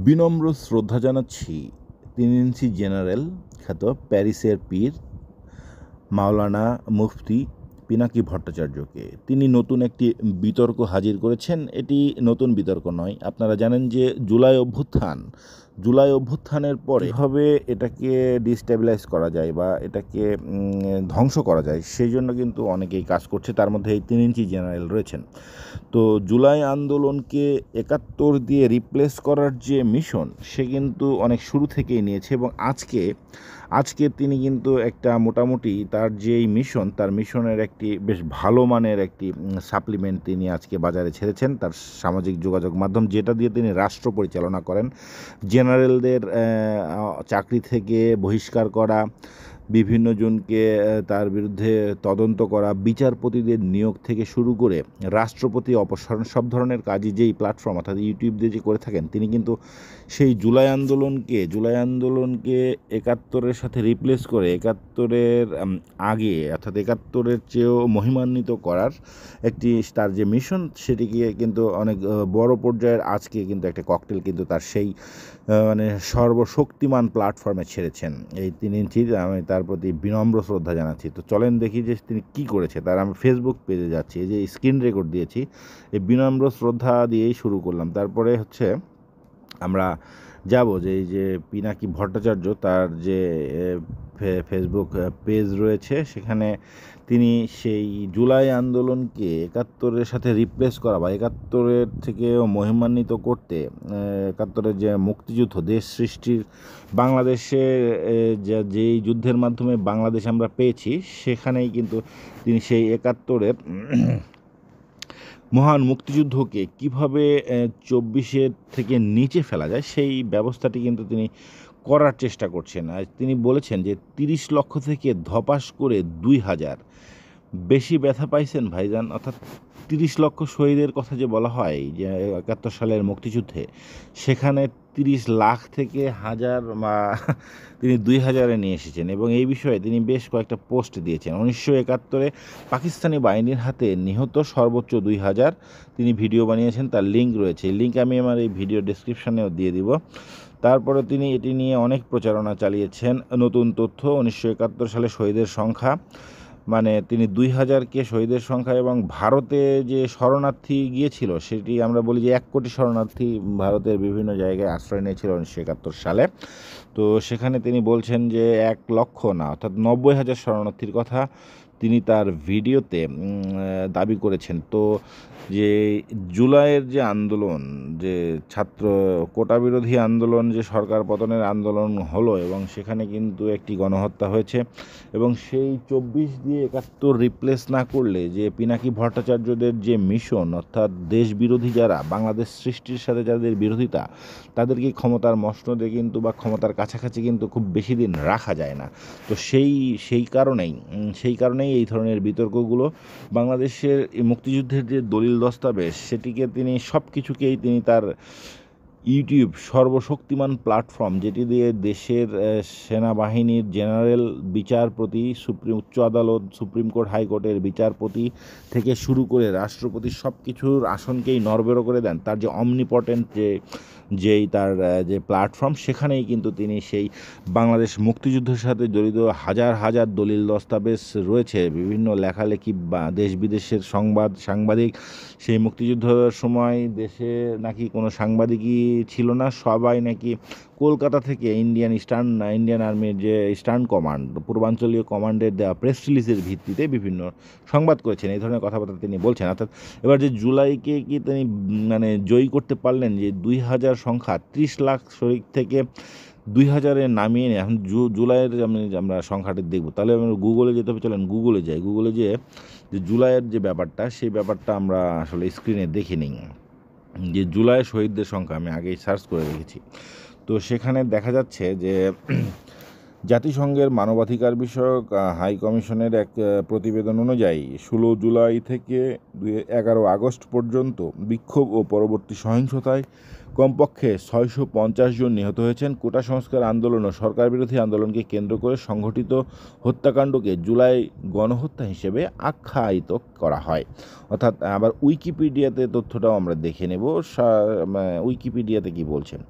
বিনম্র শ্রদ্ধা জানাচ্ছি তিনইঞ্চি জেনারেল খ্যাত প্যারিসের পীর মাওলানা মুফতি পিনাকি ভট্টাচার্যকে। তিনি নতুন একটি বিতর্ক হাজির করেছেন। এটি নতুন বিতর্ক নয়। আপনারা জানেন যে জুলাই অভ্যুত্থানের পরে কীভাবে এটাকে ডিস্টেবিলাইজ করা যায় বা এটাকে ধ্বংস করা যায়, সেই জন্য কিন্তু অনেকেই কাজ করছে। তার মধ্যে এই 3 ইঞ্চি জেনারেল রয়েছেন। তো জুলাই আন্দোলনকে ৭১ দিয়ে রিপ্লেস করার যে মিশন, সে কিন্তু অনেক শুরু থেকেই নিয়েছে এবং আজকে তিনি কিন্তু একটা মোটামুটি তার যেই মিশন, তার মিশনের একটি বেশ ভালো মানের একটি সাপ্লিমেন্ট তিনি আজকে বাজারে ছেড়েছেন তার সামাজিক যোগাযোগ মাধ্যম, যেটা দিয়ে তিনি রাষ্ট্র পরিচালনা করেন। জেনারেলদের চাকরি থেকে বহিষ্কার করা, বিভিন্ন জনকে তার বিরুদ্ধে তদন্ত করা, বিচারপতিদের নিয়োগ থেকে শুরু করে রাষ্ট্রপতি অপসারণ, সব ধরনের কাজই যেই প্ল্যাটফর্ম অর্থাৎ ইউটিউব দিয়ে যে করে থাকেন, তিনি কিন্তু সেই জুলাই আন্দোলনকে ৭১-এর সাথে রিপ্লেস করে ৭১-এর আগে অর্থাৎ ৭১-এর চেয়েও মহিমান্বিত করার একটি তার যে মিশন, সেটিকে কিন্তু অনেক বড় পর্যায়ের আজকে কিন্তু একটা ককটেল কিন্তু তার সেই মানে সর্বশক্তিমান প্ল্যাটফর্মে ছেড়েছেন এই 3 ইঞ্চির। আমি তার প্রতি বিনম্র শ্রদ্ধা জানাচ্ছি। তো চলেন দেখি যে তিনি কী করেছে। তার আমি ফেসবুক পেজে যাচ্ছি, এই যে স্ক্রিন রেকর্ড দিয়েছি, এই বিনম্র শ্রদ্ধা দিয়েই শুরু করলাম। তারপরে হচ্ছে আমরা যাব যে এই যে পিনাকি ভট্টাচার্য, তার যে ফেসবুক পেজ রয়েছে, সেখানে তিনি সেই জুলাই আন্দোলনকে ৭১-এর সাথে রিপ্লেস করা বা ৭১-এর থেকেও মহিমান্বিত করতে, ৭১-এর যে মুক্তিযুদ্ধ, দেশ সৃষ্টির, বাংলাদেশে যেই যুদ্ধের মাধ্যমে বাংলাদেশ আমরা পেয়েছি, সেখানেই কিন্তু তিনি সেই ৭১-এর মহান মুক্তিযুদ্ধকে কীভাবে ২৪-এর থেকে নিচে ফেলা যায়, সেই ব্যবস্থাটি কিন্তু তিনি করার চেষ্টা করছেন। আর তিনি বলেছেন যে ৩০ লক্ষ থেকে ধপাস করে ২,০০০। বেশি ব্যথা পাইছেন ভাইজান। অর্থাৎ ৩০ লক্ষ শহীদের কথা যে বলা হয় যে ৭১ সালের মুক্তিযুদ্ধে, সেখানে ৩০ লাখ থেকে হাজার বা তিনি ২,০০০-এ নিয়ে এসেছেন এবং এই বিষয়ে তিনি বেশ কয়েকটা পোস্ট দিয়েছেন। ১৯৭১-এ পাকিস্তানি বাহিনীর হাতে নিহত সর্বোচ্চ ২,০০০ তিনি ভিডিও বানিয়েছেন, তার লিঙ্ক রয়েছে। এই লিঙ্ক আমি আমার এই ভিডিও ডেসক্রিপশানেও দিয়ে দিব। তারপরে তিনি এটি নিয়ে অনেক প্রচারণা চালিয়েছেন। নতুন তথ্য, ১৯৭১ সালে শহীদের সংখ্যা, মানে তিনি ২,০০০কে শহীদের সংখ্যা এবং ভারতে যে শরণার্থী গিয়েছিল, সেটি আমরা বলি যে ১ কোটি শরণার্থী ভারতের বিভিন্ন জায়গায় আশ্রয় নিয়েছিল ১৯৭১ সালে। তো সেখানে তিনি বলছেন যে ১ লক্ষ না, অর্থাৎ ৯০,০০০ শরণার্থীর কথা তিনি তার ভিডিওতে দাবি করেছেন। তো যে জুলাইয়ের যে আন্দোলন, যে ছাত্র কোটা বিরোধী আন্দোলন, যে সরকার পতনের আন্দোলন হলো এবং সেখানে কিন্তু একটি গণহত্যা হয়েছে এবং সেই ২৪ দিয়ে ৭১ রিপ্লেস না করলে যে পিনাকি ভট্টাচার্যদের যে মিশন, অর্থাৎ দেশ বিরোধী যারা, বাংলাদেশ সৃষ্টির সাথে যাদের বিরোধিতা, তাদেরকে ক্ষমতার মসনদে কিন্তু বা ক্ষমতার কাছাকাছি কিন্তু খুব বেশি দিন রাখা যায় না। তো সেই কারণেই এই ধরনের বিতর্কগুলো। বাংলাদেশের মুক্তিযুদ্ধের যে দলিল দস্তাবেজ, সেটিকে তিনি সব কিছুকেই তিনি তার ইউটিউব সর্বশক্তিমান প্ল্যাটফর্ম, যেটি দিয়ে দেশের সেনাবাহিনীর জেনারেল, বিচারপতি, উচ্চ আদালত, সুপ্রিম কোর্ট, হাইকোর্টের বিচারপতি থেকে শুরু করে রাষ্ট্রপতি, সব কিছুর আসনকেই নড়বড় করে দেন। তার যে অমনিপটেন্ট যেই তার যে প্ল্যাটফর্ম, সেখানেই কিন্তু তিনি সেই বাংলাদেশ মুক্তিযুদ্ধের সাথে জড়িত হাজার হাজার দলিল দস্তাবেজ রয়েছে, বিভিন্ন লেখালেখি বা দেশ বিদেশের সাংবাদিক, সেই মুক্তিযুদ্ধের সময় দেশে নাকি কোনো সাংবাদিকই ছিল না, সবাই নাকি কলকাতা থেকে ইন্ডিয়ান আর্মির যে ইস্টার্ন কমান্ড, পূর্বাঞ্চলীয় কমান্ডের দেওয়া প্রেস রিলিজের ভিত্তিতে বিভিন্ন সংবাদ করেছেন। এই ধরনের কথাবার্তা তিনি বলছেন। অর্থাৎ এবার যে জুলাইকে কি তিনি মানে জয়ী করতে পারলেন, যে ২,০০০ সংখ্যা ৩০ লাখ শরিক থেকে ২,০০০-এ নামিয়ে নিয়ে এখন জুলাইয়ের আমরা সংখ্যাটি দেখব। তাহলে আমরা গুগলে যেতে হবে। চলেন গুগলে যাই। গুগলে যেয়ে যে জুলাইয়ের যে ব্যাপারটা, সেই ব্যাপারটা আমরা আসলে স্ক্রিনে দেখে নিই। যে জুলাই শহীদদের সংখ্যা আমি আগেই সার্চ করে রেখেছি। তো সেখানে দেখা যাচ্ছে যে জাতিসংঘের মানবাধিকার বিষয়ক হাই কমিশনের এক প্রতিবেদন অনুযায়ী ১৬ জুলাই থেকে ১১ আগস্ট পর্যন্ত বিক্ষোভ ও পরবর্তী সহিংসতায় কমপক্ষে 650 জন নিহত হয়েছেন। কোটা সংস্কার আন্দোলন ও সরকার বিরোধী আন্দোলনকে কেন্দ্র করে সংঘটিত হত্যাকাণ্ডকে জুলাই গণহত্যা হিসেবে আখ্যায়িত করা হয়। অর্থাৎ আবার উইকিপিডিয়াতে তথ্যটাও আমরা দেখে নেব। উইকিপিডিয়াতে কি বলছেন,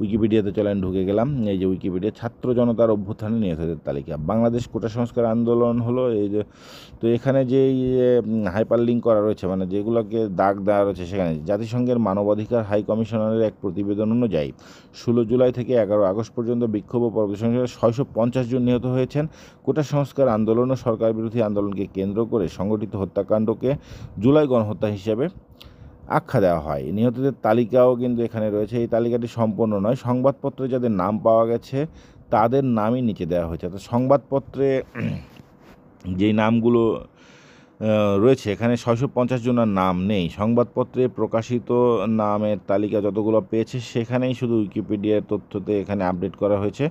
উইকিপিডিয়াতে চলেন ঢুকে গেলাম। এই যে উইকিপিডিয়া, ছাত্র জনতার অভ্যুত্থানে নিহতদের তালিকা। বাংলাদেশ কোটা সংস্কার আন্দোলন হলো এই যে, তো এখানে যে হাইপার লিঙ্ক করা রয়েছে, মানে যেগুলোকে দাগ দেওয়া রয়েছে, সেখানে জাতিসংঘের মানবাধিকার হাই কমিশনারের এক প্রতিবেদন অনুযায়ী 16 জুলাই থেকে 11 আগস্ট পর্যন্ত বিক্ষোভ ও প্রদর্শনের 650 জন নিহত হয়েছেন। কোটা সংস্কার আন্দোলন ও সরকার বিরোধী আন্দোলনকে কেন্দ্র করে সংগঠিত হত্যাকাণ্ডকে জুলাই গণহত্যা হিসেবে আখ্যা দেওয়া হয়। নিহতদের তালিকাও কিন্তু এখানে রয়েছে। এই তালিকাটি সম্পূর্ণ নয়, সংবাদপত্রে যাদের নাম পাওয়া গেছে তাদের নামই নিচে দেওয়া হয়েছে। তো সংবাদপত্রে যেই নামগুলো রয়েছে, এখানে 650 জনের নাম নেই। সংবাদপত্রে প্রকাশিত নামের তালিকা যতগুলো পেয়েছে সেখানেই শুধু উইকিপিডিয়ার তথ্যতে এখানে আপডেট করা হয়েছে।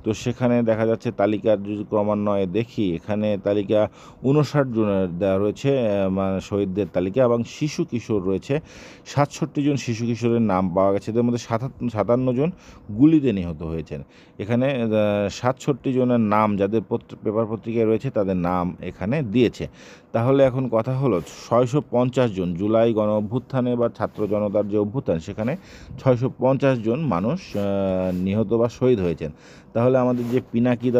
তো সেখানে দেখা যাচ্ছে তালিকার যদি ক্রমান্বয়ে দেখি, এখানে তালিকা 59 জনের দেওয়া রয়েছে, মানে শহীদদের তালিকা, এবং শিশু কিশোর রয়েছে 67 জন শিশু কিশোরের নাম পাওয়া গেছে। এদের মধ্যে 57 জন গুলিতে নিহত হয়েছেন। এখানে 67 জনের নাম যাদের পেপার পত্রিকায় রয়েছে তাদের নাম এখানে দিয়েছে। তাহলে এখন কথা হলো, 650 জন জুলাই গণ অভ্যুত্থানে বা ছাত্র জনতার যে অভ্যুত্থান, সেখানে 650 জন মানুষ নিহত বা শহীদ হয়েছেন। তাহলে আমাদের যে পিনাকি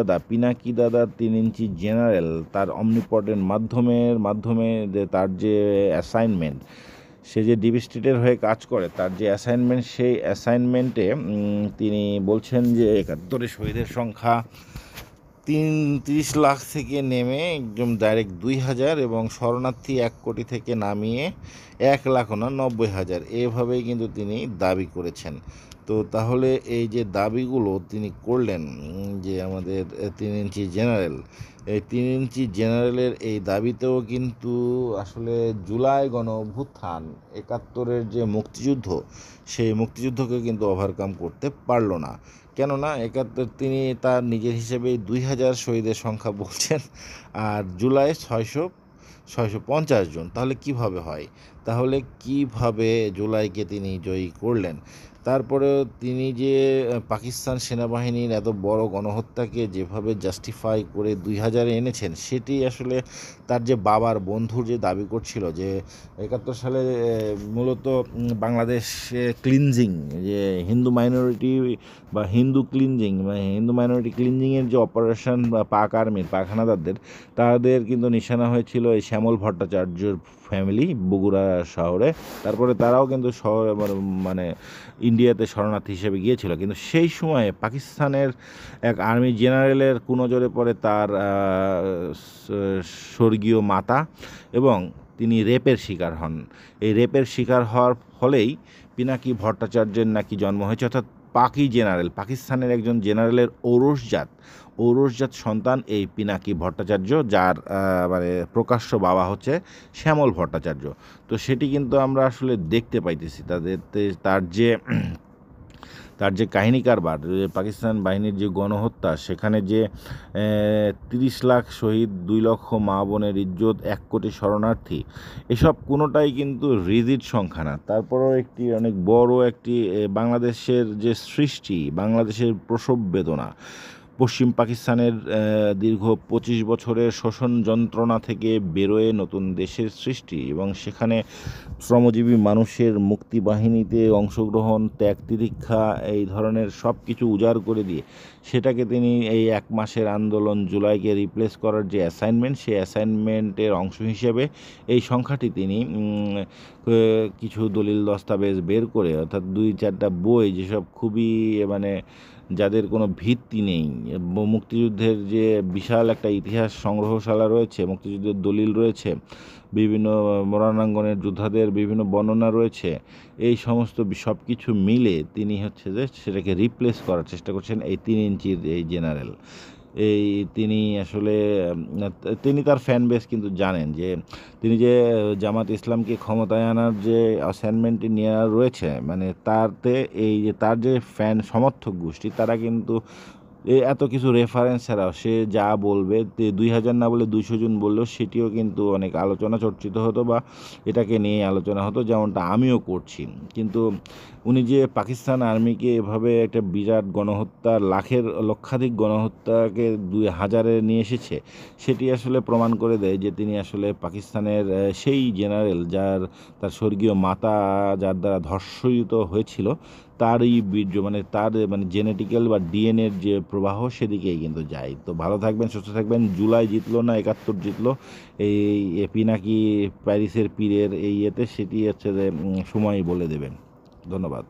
দাদা 3 ইঞ্চি জেনারেল, তার অমনিপটেন্ট মাধ্যমে যে তার যে অ্যাসাইনমেন্ট, সে যে ডিপ স্টেটের হয়ে কাজ করে, তার যে অ্যাসাইনমেন্ট, সেই অ্যাসাইনমেন্টে তিনি বলছেন যে 71 শহীদের সংখ্যা 30 লাখ থেকে নেমে একদম ডাইরেক্ট 2000, এবং শরণার্থী 1 কোটি থেকে নামিয়ে 1 লাখ না 90,000, এভাবেই কিন্তু তিনি দাবি করেছেন। তো তাহলে এই যে দাবিগুলো তিনি করলেন, যে আমাদের 3 ইঞ্চি জেনারেল, এই 3 ইঞ্চি জেনারেলের এই দাবিতেও কিন্তু আসলে জুলাই গণ অভ্যুত্থান 71-এর যে মুক্তিযুদ্ধ, সেই মুক্তিযুদ্ধকে কিন্তু ওভারকাম করতে পারলো না। কেননা 71 তিনি তার নিজের হিসেবে 2000 শহীদের সংখ্যা বলছেন, আর জুলাই 650 জন। তাহলে কিভাবে হয়? তাহলে কিভাবে জুলাইকে তিনি জয়ী করলেন? তারপরেও তিনি যে পাকিস্তান সেনাবাহিনীর এত বড় গণহত্যাকে যেভাবে জাস্টিফাই করে 2000-এ এনেছেন, সেটি আসলে তার যে বাবার বন্ধুর যে দাবি করছিল যে 71 সালে মূলত বাংলাদেশে ক্লিনজিং, যে হিন্দু মাইনরিটি বা হিন্দু ক্লিনজিং, মানে হিন্দু মাইনরিটি ক্লিনজিংয়ের যে অপারেশন বা পাক আর্মির, পাক হানাদারদের, তাদের কিন্তু নিশানা হয়েছিল এই শ্যামল ভট্টাচার্যর ফ্যামিলি বগুড়া শহরে। তারপরে তারাও কিন্তু শহরে মানে ইন্ডিয়াতে শরণার্থী হিসেবে গিয়েছিল। কিন্তু সেই সময়ে পাকিস্তানের এক আর্মি জেনারেলের কুনজরে পড়ে তার স্বর্গীয় মাতা, এবং তিনি রেপের শিকার হন। এই রেপের শিকার হওয়ার ফলেই পিনাকি ভট্টাচার্যের নাকি জন্ম হয়েছে। অর্থাৎ পাকিস্তানের একজন জেনারেলের ঔরসজাত সন্তান এই পিনাকি ভট্টাচার্য, যার মানে প্রকাশ্য বাবা হচ্ছে শ্যামল ভট্টাচার্য। তো সেটি কিন্তু আমরা আসলে দেখতে পাইতেছি তার যে কাহিনী কারবার, পাকিস্তান বাহিনীর যে গণহত্যা, সেখানে যে 30 লাখ শহীদ, 2 লক্ষ মা বোনের ইজ্জত, 1 কোটি শরণার্থী, এসব কোনোটাই কিন্তু রিজিড সংখ্যা না। তারপরেও একটি অনেক বড় একটি বাংলাদেশের যে সৃষ্টি, বাংলাদেশের প্রসব বেদনা, পশ্চিম পাকিস্তানের দীর্ঘ 25 বছরের শোষণ যন্ত্রণা থেকে বেরোয় নতুন দেশের সৃষ্টি, এবং সেখানে শ্রমজীবী মানুষের মুক্তিবাহিনীতে অংশগ্রহণ, ত্যাগ তিতিক্ষা, এই ধরনের সব কিছু উজাড় করে দিয়ে সেটাকে তিনি এই 1 মাসের আন্দোলন জুলাইকে রিপ্লেস করার যে অ্যাসাইনমেন্ট, সেই অ্যাসাইনমেন্টের অংশ হিসেবে এই সংখ্যাটি তিনি কিছু দলিল দস্তাবেজ বের করে, অর্থাৎ 2-4টা বই, যেসব খুবই মানে যাদের কোনো ভিত্তি নেই, মুক্তিযুদ্ধের যে বিশাল একটা ইতিহাস সংগ্রহশালা রয়েছে, মুক্তিযুদ্ধের দলিল রয়েছে, বিভিন্ন মরণাঙ্গনের যোদ্ধাদের বিভিন্ন বর্ণনা রয়েছে, এই সমস্ত সব কিছু মিলে তিনি হচ্ছে যে সেটাকে রিপ্লেস করার চেষ্টা করছেন এই 3 ইঞ্চির এই জেনারেল। তিনি আসলে তিনি তার ফ্যান বেস কিন্তু জানেন যে তিনি যে জামাত ইসলামকে ক্ষমতায় আনার যে অ্যাসাইনমেন্টটি নেওয়া রয়েছে, মানে তার যে ফ্যান সমর্থক গোষ্ঠী, তারা কিন্তু এত কিছু রেফারেন্স ছাড়াও সে যা বলবে 2000 না বলে 200 জন বললেও সেটিও কিন্তু অনেক আলোচনা চর্চিত হতো বা এটাকে নিয়ে আলোচনা হতো, যেমনটা আমিও করছি। কিন্তু উনি যে পাকিস্তান আর্মিকে এভাবে একটা বিরাট গণহত্যা, লক্ষাধিক গণহত্যাকে 2000-এ নিয়ে এসেছে, সেটি আসলে প্রমাণ করে দেয় যে তিনি আসলে পাকিস্তানের সেই জেনারেল তার স্বর্গীয় মাতা যার দ্বারা ধর্ষিত হয়েছিল, তারই বীর্য, মানে তার মানে জেনেটিক্যাল বা ডিএনএর যে প্রবাহ সেদিকেই কিন্তু যায়। তো ভালো থাকবেন, সুস্থ থাকবেন। জুলাই জিতলো না 71 জিতলো, এই পিনাকি প্যারিসের পীরের এই ইয়েতে, সেটি হচ্ছে যে সময়ই বলে দেবেন। ধন্যবাদ।